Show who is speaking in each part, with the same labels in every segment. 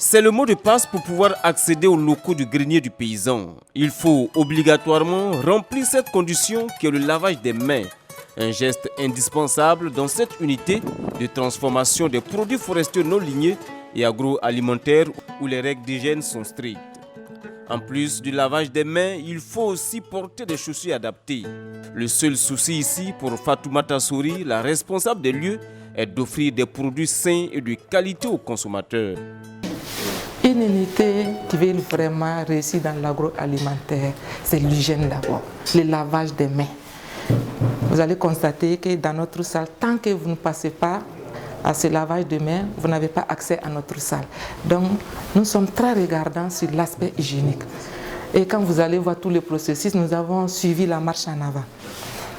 Speaker 1: C'est le mot de passe pour pouvoir accéder aux locaux du grenier du paysan. Il faut obligatoirement remplir cette condition qui est le lavage des mains. Un geste indispensable dans cette unité de transformation des produits forestiers non lignés et agroalimentaires où les règles d'hygiène sont strictes. En plus du lavage des mains, il faut aussi porter des chaussures adaptées. Le seul souci ici pour Fatoumata Souri, la responsable des lieux, est d'offrir des produits sains et de qualité aux consommateurs.
Speaker 2: Une unité qui veut vraiment réussir dans l'agroalimentaire, c'est l'hygiène d'abord, le lavage des mains. Vous allez constater que dans notre salle, tant que vous ne passez pas à ce lavage de mains, vous n'avez pas accès à notre salle. Donc, nous sommes très regardants sur l'aspect hygiénique. Et quand vous allez voir tous les processus, nous avons suivi la marche en avant.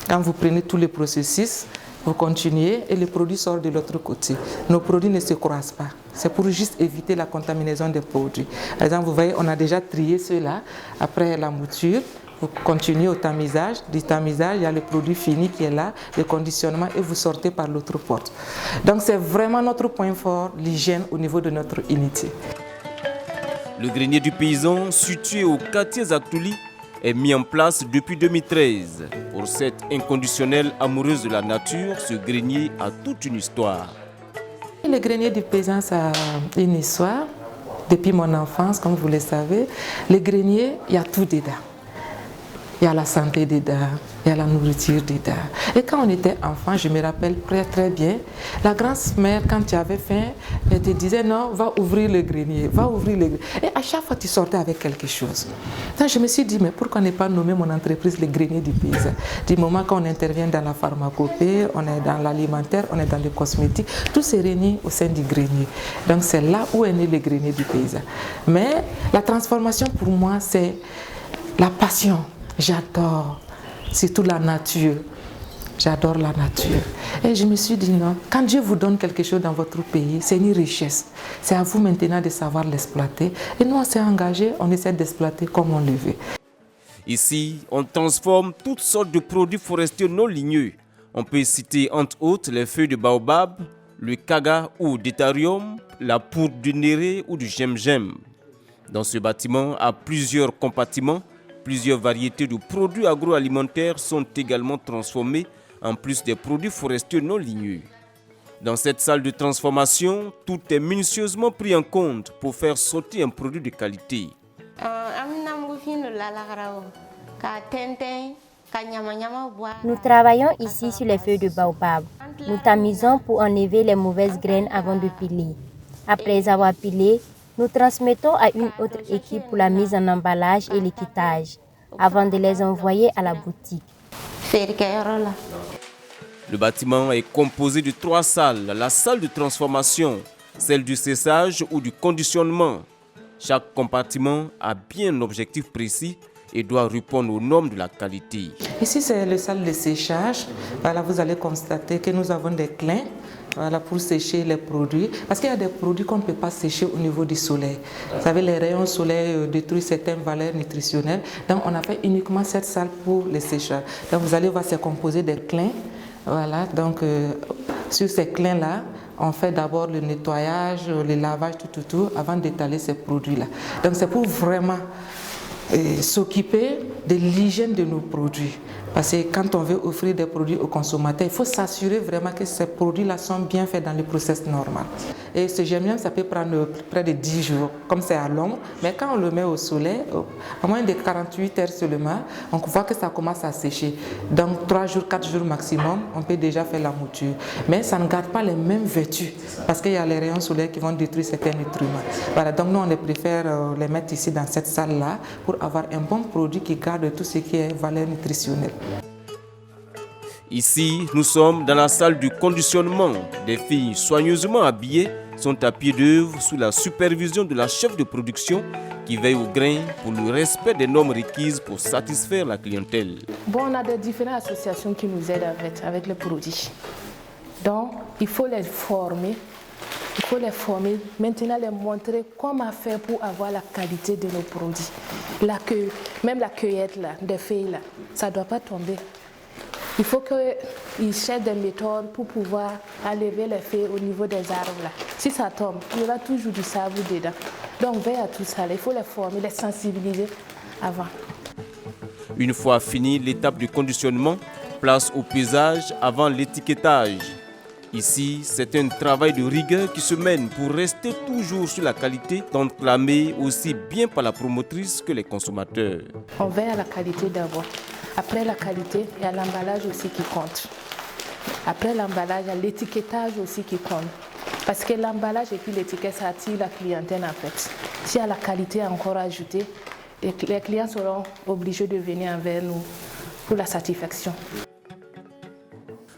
Speaker 2: Quand vous prenez tous les processus, vous continuez et le produit sort de l'autre côté. Nos produits ne se croisent pas. C'est pour juste éviter la contaminaison des produits. Par exemple, vous voyez, on a déjà trié ceux-là après la mouture. Vous continuez au tamisage. Du tamisage, il y a le produit fini qui est là, le conditionnement, et vous sortez par l'autre porte. Donc c'est vraiment notre point fort, l'hygiène au niveau de notre unité.
Speaker 1: Le grenier du paysan, situé au quartier Zaktouli, est mis en place depuis 2013. Pour cette inconditionnelle amoureuse de la nature, ce grenier a toute une histoire.
Speaker 2: Le grenier du paysan, ça a une histoire. Depuis mon enfance, comme vous le savez, le grenier, il y a tout dedans. Il y a la santé dedans, il y a la nourriture dedans. Et quand on était enfant, je me rappelle très bien, la grand-mère, quand tu avais faim, elle te disait non, va ouvrir le grenier, va ouvrir le grenier. Et à chaque fois, tu sortais avec quelque chose. Donc je me suis dit, mais pourquoi ne pas nommer mon entreprise le grenier du paysan? Du moment qu'on intervient dans la pharmacopée, on est dans l'alimentaire, on est dans le cosmétique, tout se réunit au sein du grenier. Donc c'est là où est né le grenier du paysan. Mais la transformation pour moi, c'est la passion. J'adore, surtout la nature. J'adore la nature. Et je me suis dit non, quand Dieu vous donne quelque chose dans votre pays, c'est une richesse. C'est à vous maintenant de savoir l'exploiter. Et nous, on s'est engagés, on essaie d'exploiter comme on le veut.
Speaker 1: Ici, on transforme toutes sortes de produits forestiers non ligneux. On peut citer entre autres les feuilles de baobab, le kaga ou d'étharium, la poudre du néré ou du gem-gem. Dans ce bâtiment, à plusieurs compartiments, plusieurs variétés de produits agroalimentaires sont également transformés en plus des produits forestiers non ligneux. Dans cette salle de transformation, tout est minutieusement pris en compte pour faire sortir un produit de qualité.
Speaker 3: Nous travaillons ici sur les feuilles de baobab. Nous tamisons pour enlever les mauvaises graines avant de piler. Après avoir pilé, nous transmettons à une autre équipe pour la mise en emballage et l'étiquetage, avant de les envoyer à la boutique.
Speaker 1: Le bâtiment est composé de 3 salles. La salle de transformation, celle du séchage ou du conditionnement. Chaque compartiment a bien un objectif précis et doit répondre aux normes de la qualité.
Speaker 2: Ici, c'est la salle de séchage. Voilà, vous allez constater que nous avons des clins. Voilà, pour sécher les produits. Parce qu'il y a des produits qu'on ne peut pas sécher au niveau du soleil. Vous savez, les rayons soleil détruisent certaines valeurs nutritionnelles. Donc, on a fait uniquement cette salle pour les séchages. Donc, vous allez voir, c'est composé des clins. Voilà, donc sur ces clins-là, on fait d'abord le nettoyage, le lavage, tout, avant d'étaler ces produits-là. Donc, c'est pour vraiment s'occuper de l'hygiène de nos produits. Parce que quand on veut offrir des produits aux consommateurs, il faut s'assurer vraiment que ces produits-là sont bien faits dans le process normal. Et ce germium, ça peut prendre près de 10 jours, comme c'est à l'ombre. Mais quand on le met au soleil, à moins de 48 heures seulement, on voit que ça commence à sécher. Donc 3 jours, 4 jours maximum, on peut déjà faire la mouture. Mais ça ne garde pas les mêmes vertus, parce qu'il y a les rayons solaires qui vont détruire certains nutriments. Voilà, donc nous, on préfère les mettre ici dans cette salle-là pour avoir un bon produit qui garde tout ce qui est valeur nutritionnelle.
Speaker 1: Ici, nous sommes dans la salle du conditionnement. Des filles soigneusement habillées sont à pied d'œuvre sous la supervision de la chef de production qui veille au grain pour le respect des normes requises pour satisfaire la clientèle.
Speaker 4: Bon, on a des différentes associations qui nous aident avec les produits. Donc, il faut les former. Maintenant les montrer comment faire pour avoir la qualité de nos produits. Même la cueillette là, des feuilles là, ça ne doit pas tomber. Il faut qu'ils cherchent des méthodes pour pouvoir enlever les feuilles au niveau des arbres. Là. Si ça tombe, il y aura toujours du sable dedans. Donc veille à tout ça, il faut les former, les sensibiliser avant.
Speaker 1: Une fois fini l'étape du conditionnement, place au pesage avant l'étiquetage. Ici, c'est un travail de rigueur qui se mène pour rester toujours sur la qualité, tant clamée aussi bien par la promotrice que les consommateurs.
Speaker 4: On veille à la qualité d'abord. Après la qualité, il y a l'emballage aussi qui compte. Après l'emballage, il y a l'étiquetage aussi qui compte. Parce que l'emballage et puis l'étiquette, ça attire la clientèle en fait. S'il y a la qualité encore ajoutée, les clients seront obligés de venir vers nous pour la satisfaction.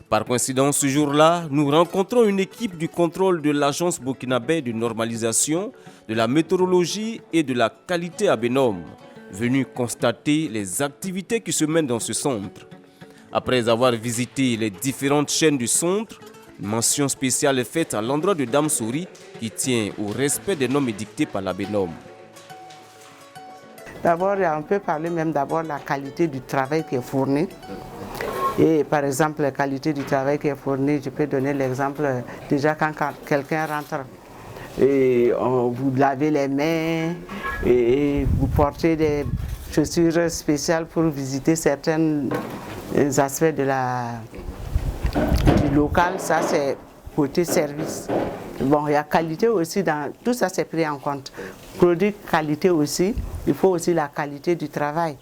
Speaker 1: Par coïncidence, ce jour-là, nous rencontrons une équipe du contrôle de l'Agence burkinabé de normalisation, de la météorologie et de la qualité à Benom, venus constater les activités qui se mènent dans ce centre. Après avoir visité les différentes chaînes du centre, une mention spéciale est faite à l'endroit de Dame Souris qui tient au respect des normes édictées par la Benom.
Speaker 5: D'abord, on peut parler même d'abord de la qualité du travail qui est fourni. Et par exemple, la qualité du travail qui est fourni, je peux donner l'exemple, déjà quand quelqu'un rentre, et vous lavez les mains, et vous portez des chaussures spéciales pour visiter certains aspects du local, ça c'est côté service. Bon, il y a qualité aussi, dans tout ça c'est pris en compte. Produit qualité aussi, il faut aussi la qualité du travail.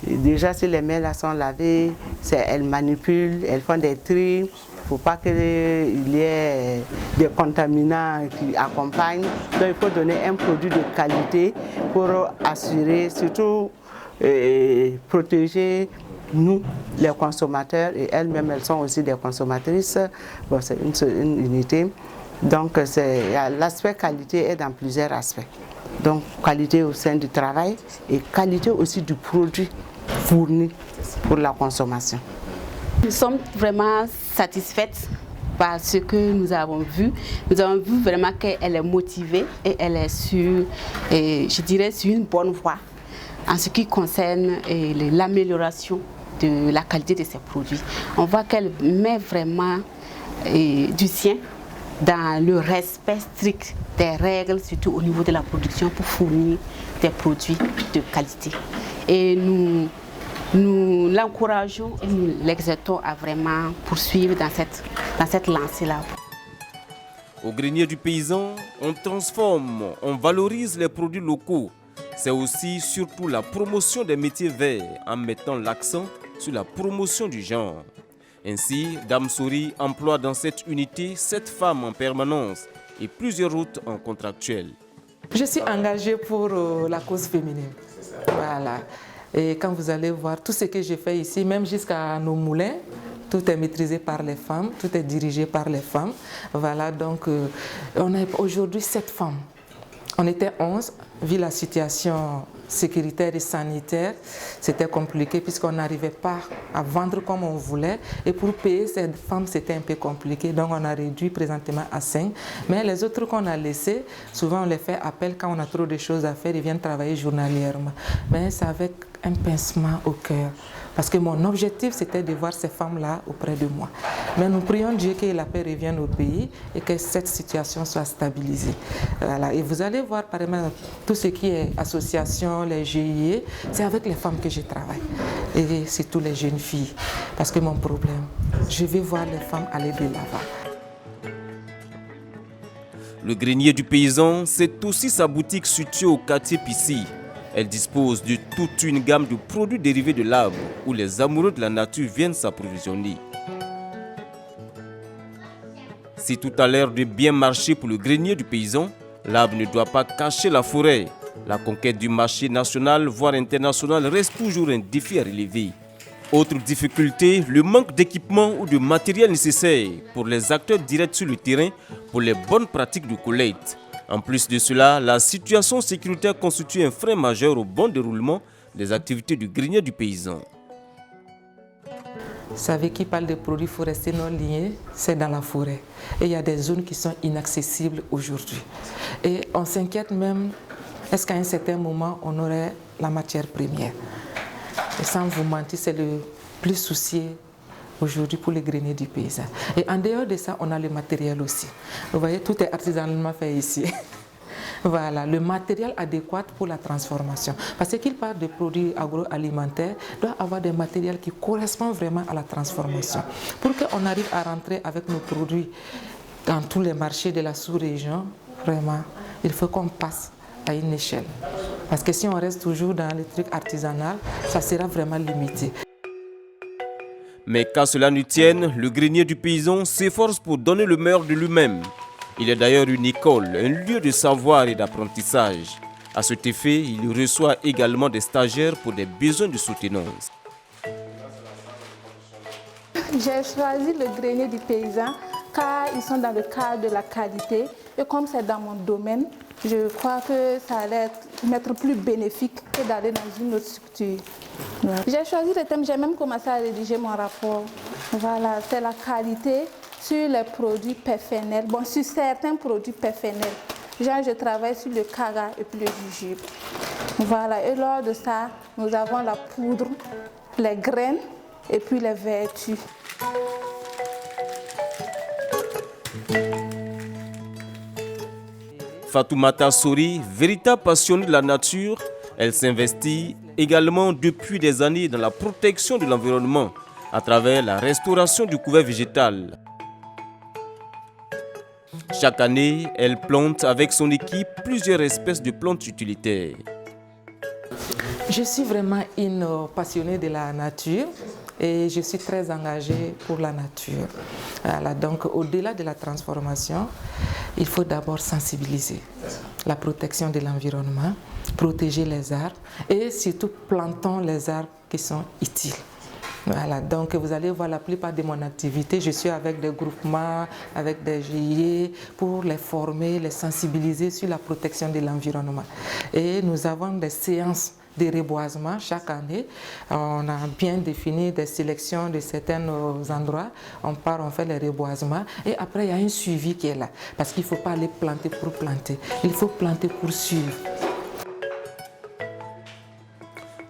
Speaker 5: Et déjà, si les mains là sont lavées, elles manipulent, elles font des tris. Il ne faut pas qu'il y ait des contaminants qui accompagnent. Donc, il faut donner un produit de qualité pour assurer, surtout protéger nous, les consommateurs, et elles-mêmes, elles sont aussi des consommatrices. Bon, c'est une unité. Donc, l'aspect qualité est dans plusieurs aspects. Donc, qualité au sein du travail et qualité aussi du produit fourni pour la consommation.
Speaker 6: Nous sommes vraiment satisfaites par ce que nous avons vu. Nous avons vu vraiment qu'elle est motivée et elle est sur une bonne voie en ce qui concerne l'amélioration de la qualité de ses produits. On voit qu'elle met vraiment du sien dans le respect strict des règles, surtout au niveau de la production, pour fournir des produits de qualité. Et nous l'encourageons et nous l'exhortons à vraiment poursuivre dans cette lancée-là.
Speaker 1: Au grenier du paysan, on transforme, on valorise les produits locaux. C'est aussi surtout la promotion des métiers verts en mettant l'accent sur la promotion du genre. Ainsi, Dame Souris emploie dans cette unité 7 femmes en permanence et plusieurs autres en contractuel.
Speaker 2: Je suis engagée pour la cause féminine. Voilà. Et quand vous allez voir tout ce que j'ai fait ici, même jusqu'à nos moulins, tout est maîtrisé par les femmes, tout est dirigé par les femmes. Voilà, donc on a aujourd'hui 7 femmes. On était 11, vu la situation sécuritaire et sanitaire, c'était compliqué puisqu'on n'arrivait pas à vendre comme on voulait. Et pour payer ces femmes, c'était un peu compliqué. Donc on a réduit présentement à 5. Mais les autres qu'on a laissés, souvent on les fait appel quand on a trop de choses à faire, ils viennent travailler journalièrement. Mais c'est avec un pincement au cœur. Parce que mon objectif, c'était de voir ces femmes-là auprès de moi. Mais nous prions Dieu que la paix revienne au pays et que cette situation soit stabilisée. Voilà. Et vous allez voir, par exemple, tout ce qui est association, les GIE, c'est avec les femmes que je travaille. Et surtout les jeunes filles. Parce que mon problème, je vais voir les femmes aller de l'avant.
Speaker 1: Le grenier du paysan, c'est aussi sa boutique située au quartier Pissy. Elle dispose de toute une gamme de produits dérivés de l'arbre où les amoureux de la nature viennent s'approvisionner. Si tout a l'air de bien marcher pour le grenier du paysan, l'arbre ne doit pas cacher la forêt. La conquête du marché national, voire international, reste toujours un défi à relever. Autre difficulté, le manque d'équipement ou de matériel nécessaire pour les acteurs directs sur le terrain pour les bonnes pratiques de collecte. En plus de cela, la situation sécuritaire constitue un frein majeur au bon déroulement des activités du grenier du paysan.
Speaker 2: Vous savez, qui parle de produits forestiers non liés, c'est dans la forêt. Et il y a des zones qui sont inaccessibles aujourd'hui. Et on s'inquiète même, est-ce qu'à un certain moment, on aurait la matière première? Et sans vous mentir, c'est le plus soucié aujourd'hui pour les greniers du paysan. Et en dehors de ça, on a le matériel aussi. Vous voyez, tout est artisanalement fait ici. Voilà, le matériel adéquat pour la transformation. Parce qu'il part de produits agroalimentaires, doit avoir des matériels qui correspondent vraiment à la transformation. Pour qu'on arrive à rentrer avec nos produits dans tous les marchés de la sous-région, vraiment, il faut qu'on passe à une échelle. Parce que si on reste toujours dans les trucs artisanaux, ça sera vraiment limité.
Speaker 1: Mais qu'à cela ne tienne, le grenier du paysan s'efforce pour donner le meilleur de lui-même. Il est d'ailleurs une école, un lieu de savoir et d'apprentissage. À cet effet, il reçoit également des stagiaires pour des besoins de soutenance.
Speaker 4: J'ai choisi le grenier du paysan car ils sont dans le cadre de la qualité et comme c'est dans mon domaine, je crois que ça allait être plus bénéfique que d'aller dans une autre structure. Ouais. J'ai choisi le thème, j'ai même commencé à rédiger mon rapport. Voilà, c'est la qualité sur les produits PFNL, bon, sur certains produits PFNL. Genre, je travaille sur le caga et puis le jujube. Voilà, et lors de ça, nous avons la poudre, les graines et puis les vertus.
Speaker 1: Fatoumata Sori, véritable passionnée de la nature, elle s'investit également depuis des années dans la protection de l'environnement à travers la restauration du couvert végétal. Chaque année, elle plante avec son équipe plusieurs espèces de plantes utilitaires.
Speaker 2: Je suis vraiment une passionnée de la nature et je suis très engagée pour la nature. Voilà, donc au-delà de la transformation, il faut d'abord sensibiliser la protection de l'environnement, protéger les arbres et surtout plantons les arbres qui sont utiles. Voilà, donc vous allez voir la plupart de mon activité, je suis avec des groupements, avec des GIE pour les former, les sensibiliser sur la protection de l'environnement. Et nous avons des séances de reboisement chaque année. On a bien défini des sélections de certains endroits. On part, on fait les reboisements et après il y a un suivi qui est là. Parce qu'il ne faut pas aller planter pour planter, il faut planter pour suivre.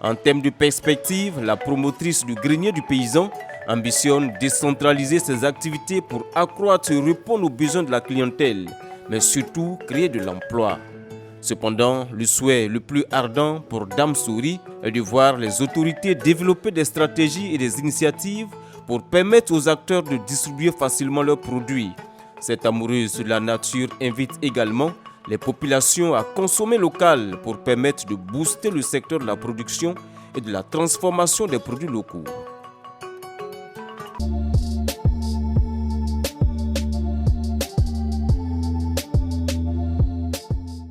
Speaker 1: En termes de perspective, la promotrice du grenier du paysan ambitionne décentraliser ses activités pour accroître et répondre aux besoins de la clientèle, mais surtout créer de l'emploi. Cependant, le souhait le plus ardent pour Dame Sori est de voir les autorités développer des stratégies et des initiatives pour permettre aux acteurs de distribuer facilement leurs produits. Cette amoureuse de la nature invite également les populations à consommer local pour permettre de booster le secteur de la production et de la transformation des produits locaux.